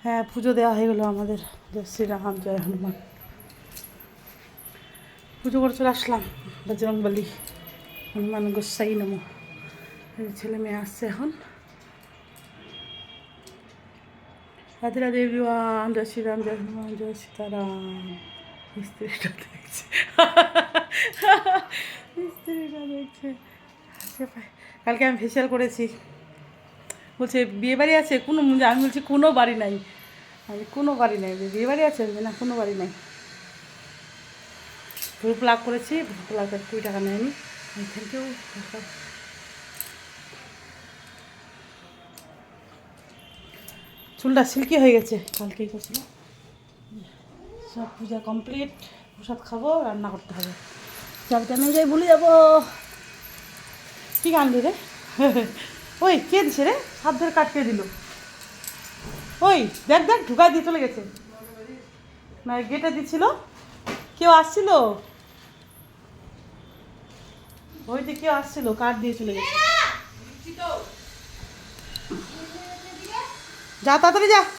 হ্যাঁ, পুজো দেওয়া হয়ে গেলো আমাদের। জয় শ্রীরাম, জয় হনুমান। পুজো করে চলে আসলাম। বজরংবলী, হনুমান গোসাই নমঃ। ছেলে মেয়ে আসছে এখন। রাধে রাধে এভরিওয়ান, জয় শ্রীরাম, জয় হনুমান, জয় সীতারাম। স্ত্রীটা দেখছে, স্ত্রীটা দেখছে। কালকে আমি ফেসিয়াল করেছি, বলছে বিয়ে বাড়ি আছে কোনো। আমি বলছি কোনো বাড়ি নাই, কোনো বাড়ি নাই। বিয়ে বাড়ি আছে না, কোনো বাড়ি নাই। ভুল প্লাগ করেছি, ভুল প্লাগের 2 টাকা নেয়নি। Thank you. চুলটা সিল্কি হয়ে গেছে, কালকেই করছিল। সব পূজা কমপ্লিট, প্রসাদ খাবো, রান্না করতে হবে। চাবিটা নিয়ে যাই, ভুলে যাবো। কী কানলি রে? ওই কে দিছে রে? হাত ধরে কাটকে দিল। ওই দেখ দেখ, ঢুকা দিয়ে চলে গেছে। না, গেটে দিচ্ছিল, কেউ আসছিল। ওই যে কেউ আসছিল, কাঠ দিয়ে চলে গেছে। যা তাড়াতাড়ি যা।